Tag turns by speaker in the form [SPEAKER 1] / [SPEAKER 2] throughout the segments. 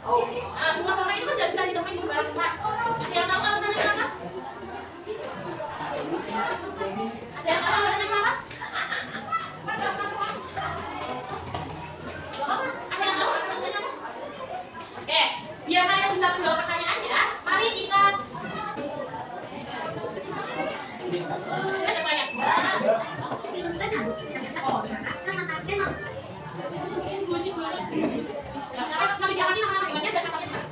[SPEAKER 1] Nah, bunga fauna itu kan nggak bisa ditemuin di sembarang tempat. Ada yang tahu alasannya kenapa? Ada yang tahu alasannya kenapa? Ada yang tahu alasannya apa? Oke, biar kalian bisa menjawab pertanyaannya, mari kita sambil diamati nama-nama hewannya dan asalnya jelas.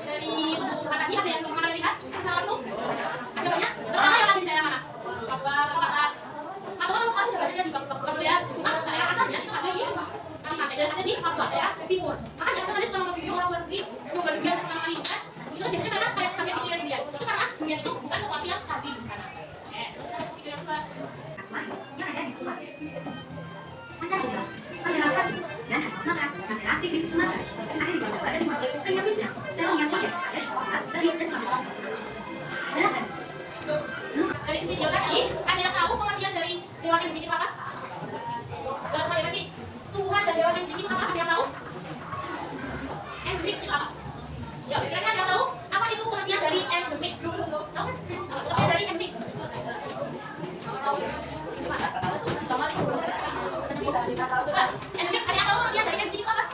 [SPEAKER 1] Dari tumbuh-tumbuhan tadi ada yang belum pernah lihat? Bisa langsung? Ada banyak? Terutama yang ada di daerah mana? Papua, Kalimantan. Papua kan sekarang udah banyak di Papua ya. Cuma daerah asalnya itu ada di Kalimantan dan ada di Papua ya, Timur. Makanya kita tadi suka nonton video orang luar negeri nyoba durian pertama kali kan? Itu biasanya mereka kayak kaget durian. Itu karena durian itu bukan sesuatu yang lazim di sana. Terus ada video yang kedua.
[SPEAKER 2] Asmaris yang ada di Tuban. Mancanegara, masyarakat dan masyarakat antara aktivis Sumatera ada di bawah badan Sumatera yang bincang serang yang biasa ada di Sumatera dari dan Sumatera. Silakan.
[SPEAKER 1] Dari video tadi, ada yang tahu pengertian dari hewan endemik apa? Sekali lagi, tumbuhan dan hewan endemik apa? Ada yang tahu? Endemik itu apa? Ya, kira-kira ada yang tahu apa itu pengertian dari endemik? Tahu kan? Apa dari endemik? Tahu? Gimana? Endemik, ada yang tahu pengertian dari endemik itu apa?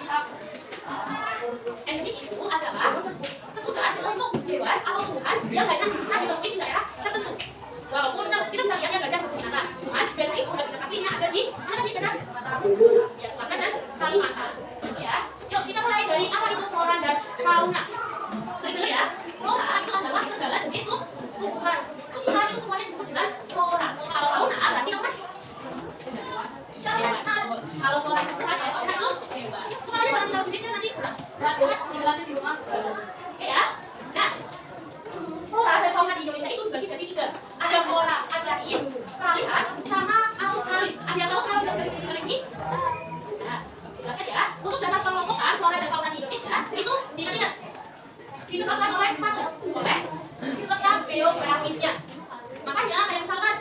[SPEAKER 1] Endemik itu adalah sebutan untuk hewan atau tumbuhan yang hanya bisa ditemui di daerah tertentu. Walaupun kita bisa lihat ya gajah atau binatang, cuma gajah itu lokasinya ada di mana tadi gajah? Ya, Sumatera dan Kalimantan. Ya, yuk kita mulai dari apa itu flora dan fauna. Sorry dulu ya, flora itu adalah segala jenis tumbuhan. Tumbuhan itu semuanya disebut dengan flora. Kalau fauna berarti apa mas? Kalau flora itu bukan, kalau fauna itu hewan. Yuk, kita aja barang-barang jenisnya nanti kurang. Tinggal di rumah. Oke ya. Nah, flora dan fauna di Indonesia itu dibagi jadi 3. Ada flora asiatis, peralihan, sama australis. Ada yang tahu kalau dibagi jadi 3 ini? Nah, jelaskan ya. Untuk dasar pengelompokan flora dan fauna di Indonesia itu diingat disebabkan oleh satu, oleh letak geografisnya. Makanya kayak misalkan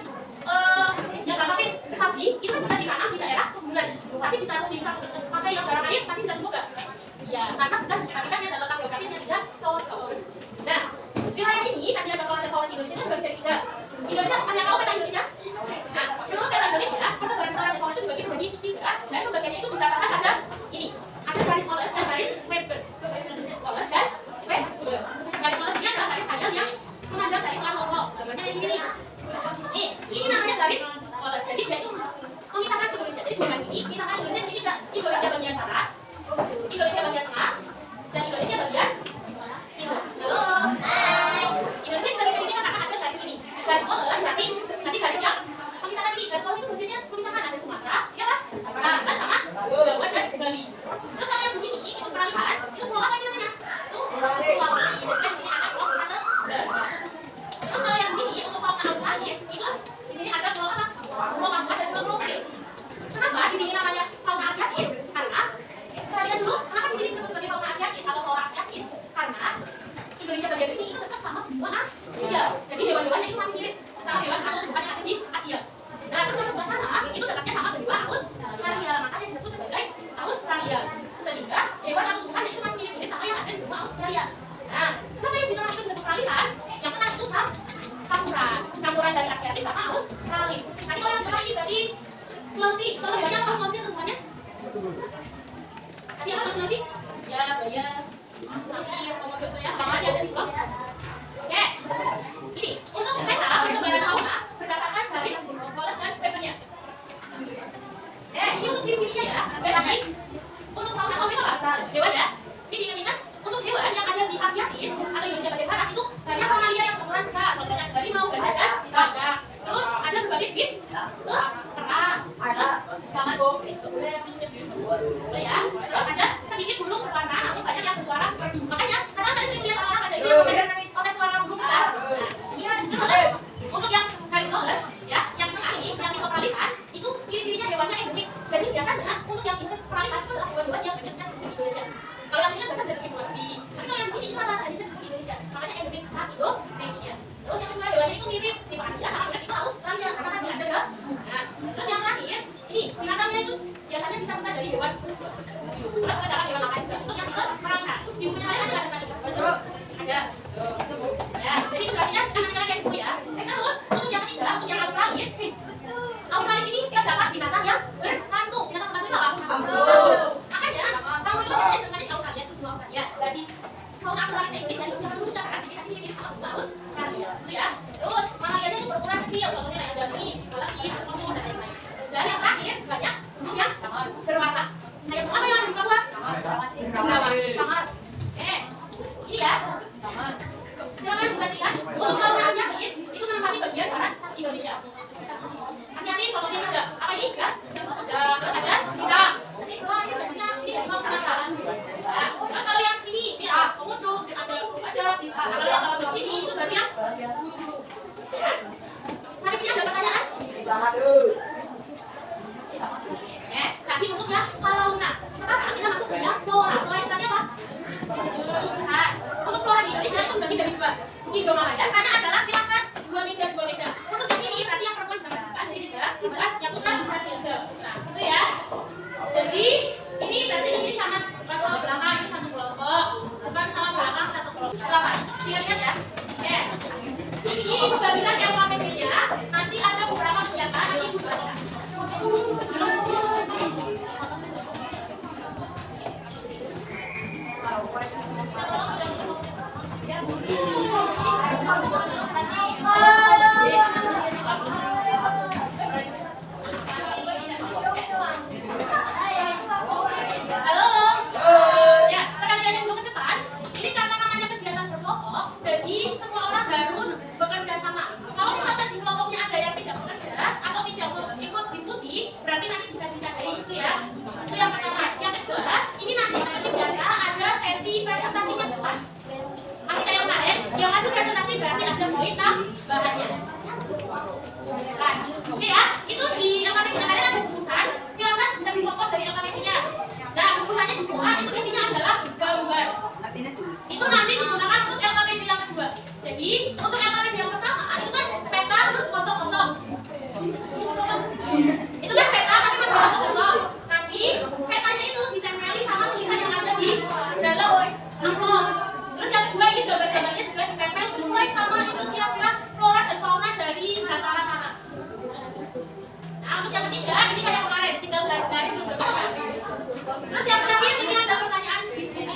[SPEAKER 1] yang grafis tadi itu bisa ditanam di daerah pegunungan, tapi ditaruh di satu pakai yang jarang air, tapi bisa juga. Ya, karena bukan habitatnya dan letak geografisnya tidak cocok. Nah, wilayah ini tadi ada flora dan fauna di Indonesia itu sebagai jadi 3. Indonesia, ada yang tahu peta Indonesia? Nah, menurut peta Indonesia, persebaran flora dan fauna itu dibagi menjadi 3, dan pembagiannya itu berdasarkan ada ini, ada garis Wallace dan garis Weber. Wallace dan Weber. Garis Wallace ini adalah garis panjang yang menanjak garis langsung. Gambarnya kayak gini. Ini namanya garis Wallace. Jadi dia itu memisahkan Indonesia. Jadi di garis ini, misalkan Indonesia jadi 3. Indonesia bagian barat, Indonesia bagian tengah, dan Indonesia bagian timur. Halo. Indonesia dibagi jadi 3 karena ada garis ini. Garis Wallace berarti nanti garis yang memisahkan ini. Garis Wallace itu bagiannya misalkan ada Sumatera, ya kan? Kalimantan sama Jawa dan Bali. Terus kalau yang di sini itu peralihan, itu pulau apa namanya? Sulawesi. Dan di sini ada pulau Nusa. Terus kalau yang di sini untuk fauna australis itu di sini ada pulau apa? Pulau Papua dan pulau Kecil. Kenapa di sini namanya fauna asiatis? Karena kita lihat dulu kenapa di sini disebut sebagai fauna asiatis atau flora asiatis? Karena Indonesia bagian sini itu dekat sama benua Asia. Jadi hewan-hewannya itu masih mirip sama hewan atau tumbuhan yang ada di Asia. Nah, terus yang sebelah sana itu dekatnya sama benua Australia, makanya disebut sebagai Australia. Sehingga hewan atau tumbuhan itu masih mirip-mirip sama yang ada di benua Australia. Nah, kenapa yang di tengah itu disebut peralihan? Yang tengah itu campuran dari asiatis sama australis. Nanti kalau yang tengah ini berarti Sulawesi. Kalau hewannya apa Sulawesi atau tumbuhannya? Tadi apa Sulawesi? Ya, buaya, sapi, komodo itu ya. Sama aja ada di bawah. Oke, ini untuk peta persebaran fauna berdasarkan garis Wallace dan Weber-nya. Ini untuk ciri-cirinya ya. Jadi untuk fauna itu biasanya sisa-sisa dari hewan. Terus ada hewan lain juga. Untuk yang itu perangkat. Di bukunya lain ada nggak? Ada. Ya, jadi itu artinya anak-anak kayak buku ya. Terus untuk yang ketiga, untuk yang Australis. Australis ini terdapat binatang yang berhantu. Binatang berhantu itu apa? Makanya kamu itu biasanya dengannya di Australia, itu dua Australia. Jadi fauna Australis Indonesia itu jangan lupa kan? Tapi ini sama Australia, itu ya. Terus mamalianya itu berukuran kecil, contohnya kayak dani, malaki, terus musuh dan lain-lain. Dan yang terakhir banyak bentuk yang berwarna. Nah, yang apa yang ada di bawah? Kamar. Ini ya. Jangan bisa dilihat. Untuk fauna Asiatis itu menempati bagian barat Indonesia. Asiatis contohnya ada apa ini? Ya. Terus ada Cina. Nanti keluar ini sudah Cina. Ini dari Laut Sumatera. Nah, terus kalau yang sini ini Komodo, ada Cina. Kalau yang sini itu berarti yang ya. Sampai sini ada pertanyaan? Tadi untuk ya fauna. Sekarang kita masuk ke yang flora. Flora itu tadi apa? Nah, untuk flora di Indonesia itu bagi dari dua. Indomalaya, sana adalah silakan dua meja. Khusus di sini berarti yang perempuan bisa makan, jadi tiga, yang putra bisa tiga. Nah, itu ya. Jadi ini berarti ini sangat bukan sama belakang, ini satu kelompok, bukan sama belakang satu kelompok. Silakan, lihat ya. Ini pembagian LKPP-nya. Nanti ada beberapa kegiatan nanti ibu baca. Oke ya, itu di LKPP kalian ada bungkusan, silakan bisa dicopot dari LKPP-nya. Nah, bungkusannya dibuka, itu isinya adalah gambar. Itu nanti digunakan untuk LKPP yang kedua. Jadi, untuk LKPP yang pertama, itu kan peta terus kosong-kosong. Itu kan peta tapi masih kosong-kosong. Nanti petanya itu ditempeli sama tulisan yang ada di dalam amplop. Terus yang kedua ini gambar-gambarnya juga ditempel sesuai sama itu kira-kira flora dan fauna dari dataran mana. Nah, untuk yang ketiga ini kayak kemarin tinggal garis-garis untuk gambar. Terus yang terakhir ini ada pertanyaan diskusi.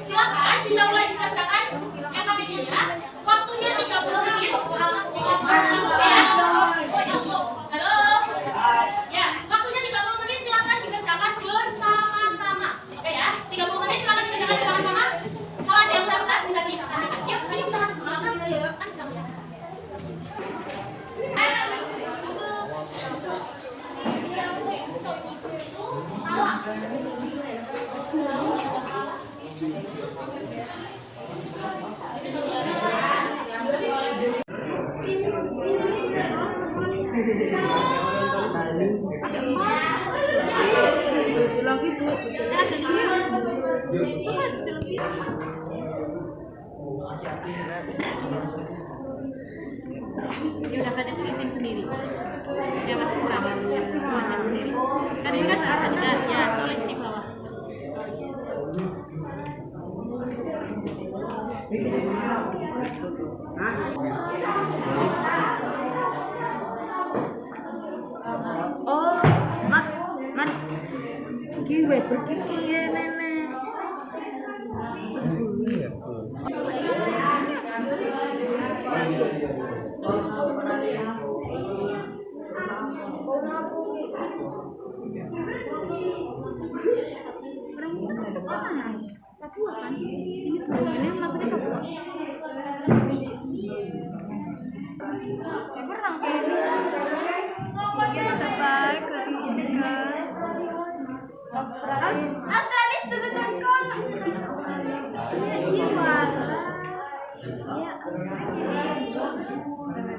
[SPEAKER 1] Silakan bisa mulai dikerjakan LKPP-nya. Waktunya 30 menit. Ya. Halo. Ya, waktunya 30 menit silakan dikerjakan bersama-sama. Oke ya, 30 menit silakan dikerjakan bersama-sama. Kalau ada yang terbatas bisa ditanyakan. Yuk, ini bisa nanti kan bisa bisa.
[SPEAKER 3] Lagi Bu. Ya udah berarti tulisin sendiri. Ya masih kurang. Tulisin sendiri. Kan ini kan ada ya tulis di bawah.
[SPEAKER 4] Oh, man, gue pergi ya nenek. Papua kan? Ini maksudnya Papua. Berang ya terbaik ke Australis dulu kan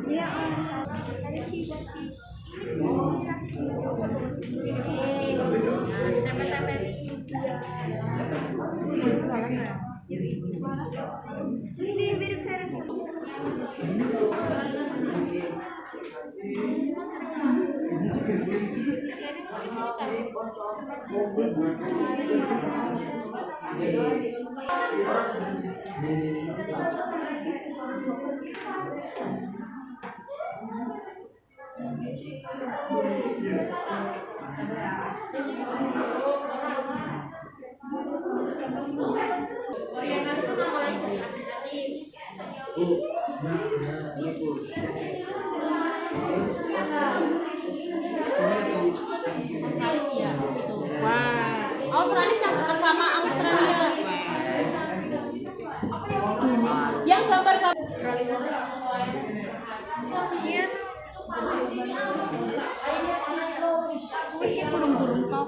[SPEAKER 4] ya ini mirip serem.
[SPEAKER 3] Wah.
[SPEAKER 1] Australis yang dekat sama Australia. Yang gambar-gambar.
[SPEAKER 3] Wih, burung-burung top.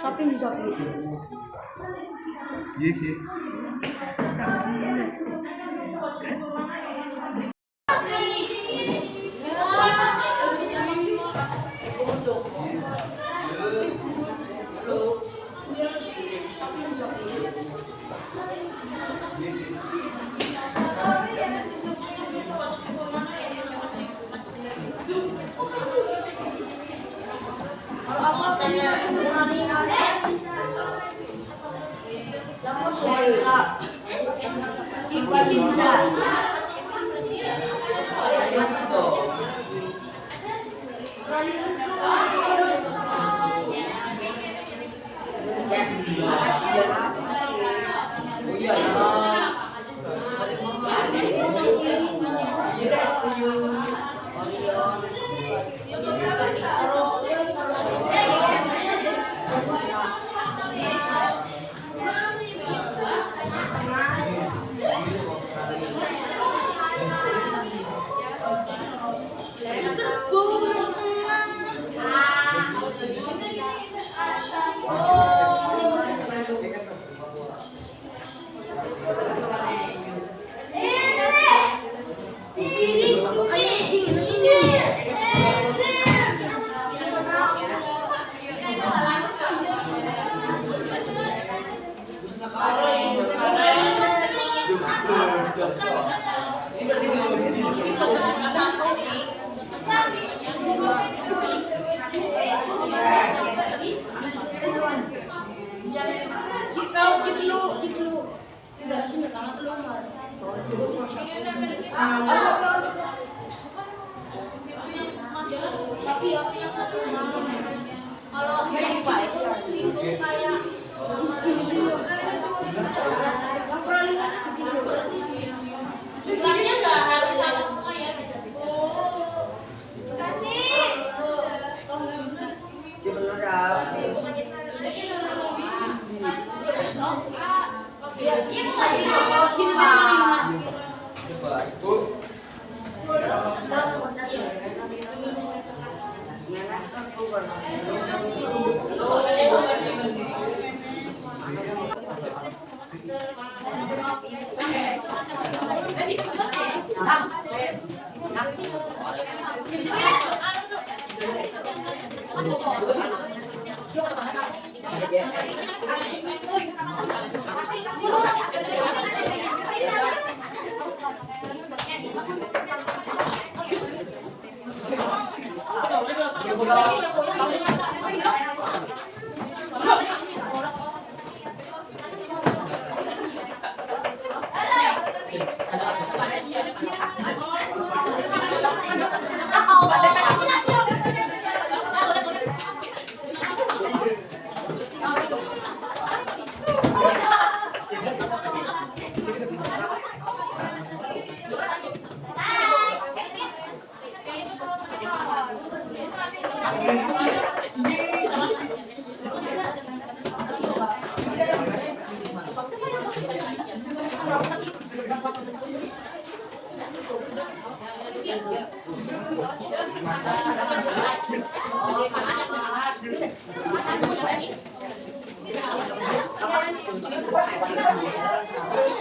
[SPEAKER 4] Shopping di Shopee.
[SPEAKER 5] Iya.
[SPEAKER 1] Jumlahnya nggak harus sama semua ya. Jadi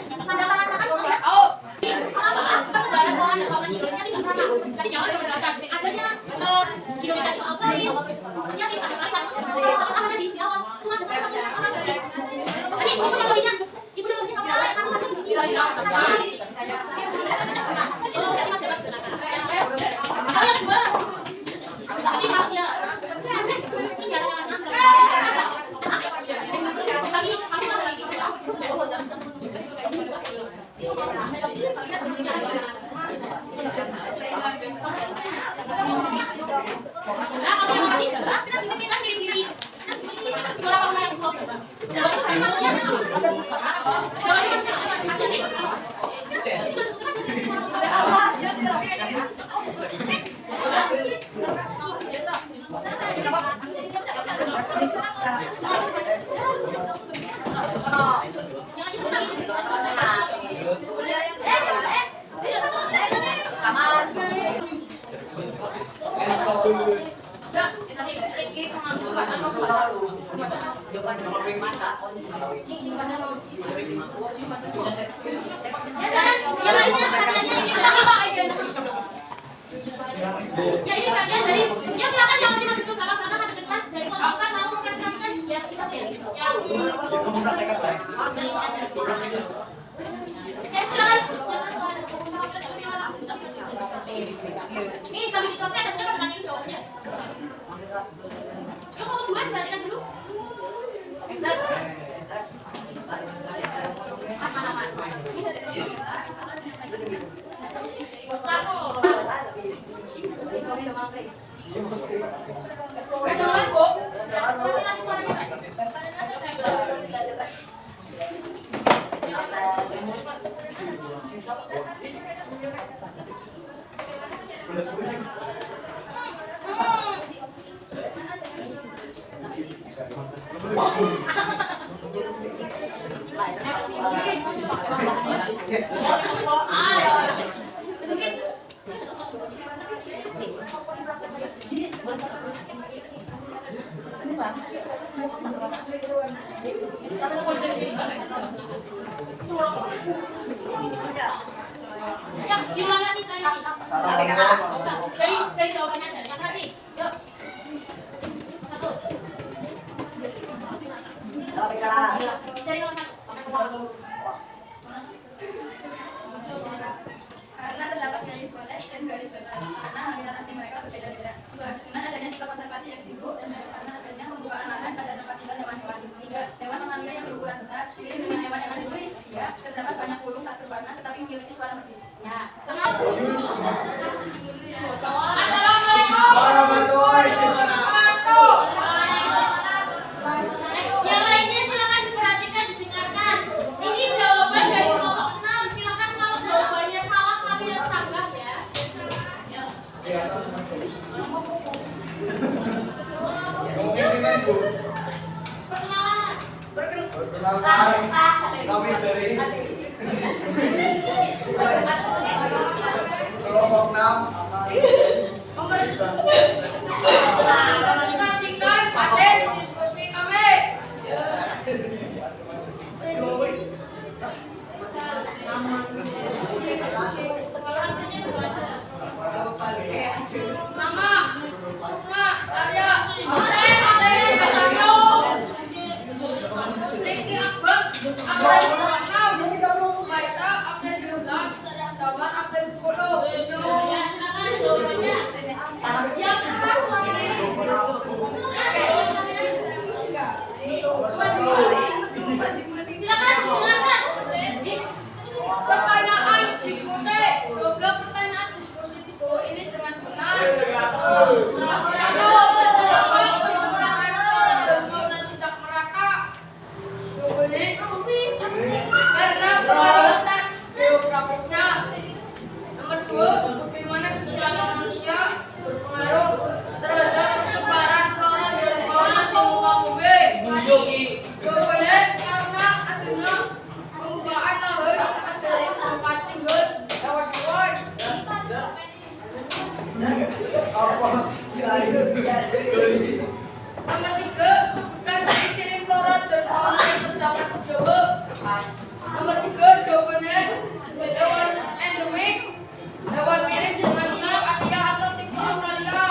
[SPEAKER 1] Ya jangan, yang lainnya hadiahnya ini ya ini bagian dari ya silakan jangan sih maju ke belakang karena ada dekat dari kan mau mempresentasikan yang itu ya silakan ini sambil ditopsi ada kita dengan ini jawabannya yuk kalau dua diperhatikan dulu mas mana mas kedengaran Bu? Masih lagi suaranya Pak? Ya, diulang lagi saya. Dari jawabannya aja. Yang tadi. Yuk. Satu. Dari nomor satu.
[SPEAKER 5] Karena terdapat garis kotes dan garis datar, karena habitat asli mereka berbeda-beda. Dua, dengan adanya tipe konservasi yang sibuk dan karena adanya pembukaan lahan pada tempat tinggal hewan-hewan. Tiga, hewan mamalia yang berukuran besar, mirip dengan hewan yang ada di Indonesia, terdapat banyak bulu tak berwarna tetapi memiliki suara merdu.
[SPEAKER 1] Ya. Assalamualaikum. Yang lainnya silakan diperhatikan, didengarkan. Ini jawaban dari kelompok 6. Silakan kalau jawabannya salah kalian sanggah ya. Perkenalan.
[SPEAKER 6] Kami dari kelompok 6.
[SPEAKER 5] Masing-masing pasien diskusi kami. Mama, Sukma, Arya, Riki Akbar, Abdul Rahman, Maisa, Abdul 17, Tabar, Abdul 10.
[SPEAKER 1] Ya, silakan jawabannya. Yang keras suaranya. Silakan didengarkan.
[SPEAKER 5] Pertanyaan diskusi, juga pertanyaan diskusi di bawah ini dengan benar. Tidak merata. Karena peralatan geografisnya. Nomor 2, bagaimana gejala manusia berpengaruh terhadap persebaran flora dan fauna di muka bumi. Jawabannya karena adanya pembukaan lahan adalah tempat tinggal hewan-hewan. Nomor 3, sebutkan ciri-ciri flora dan fauna yang terdapat di Jawa. Nomor 3, jawabannya hewan endemik, hewan mirip dengan Asia atau tipe Australia.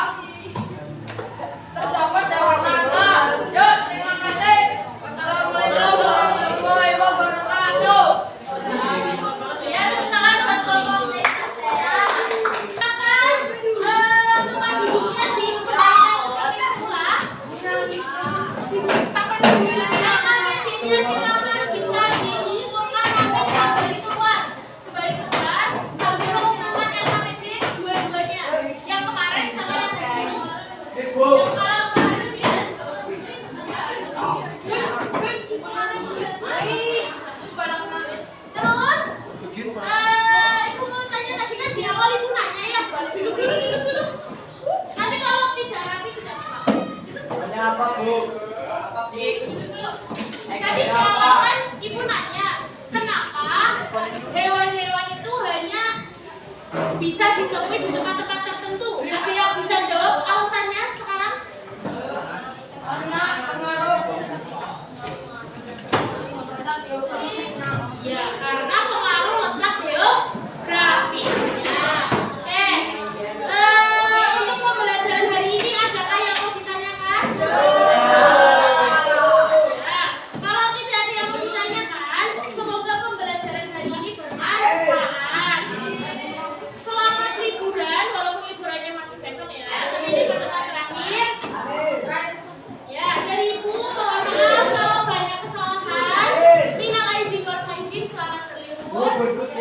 [SPEAKER 5] Terdapat hewan naga. Ya, terima kasih. Wassalamualaikum warahmatullahi wabarakatuh.
[SPEAKER 1] Ya, tepuk tangan buat kelompok. Silakan tempat duduknya dikembalikan seperti semula. Silakan mesinnya silakan bisa diusulkan nanti sambil keluar. Sebalik keluar sambil mengumumkan LKPD dua-duanya. Yang kemarin sama yang hari ini. Yang kalau kemarin tidak. Terus, ibu mau tanya tadi kan di awal ibu nanya ya, duduk dulu. Nanti kalau tidak rapi tidak apa.
[SPEAKER 6] Tanya apa, Bu? Apa sih?
[SPEAKER 1] Tadi di awal kan ibu nanya, kenapa hewan-hewan itu hanya bisa ditemui di tempat-tempat tertentu? Ada yang bisa jawab alasannya sekarang?
[SPEAKER 5] Karena pengaruh
[SPEAKER 6] Good, good.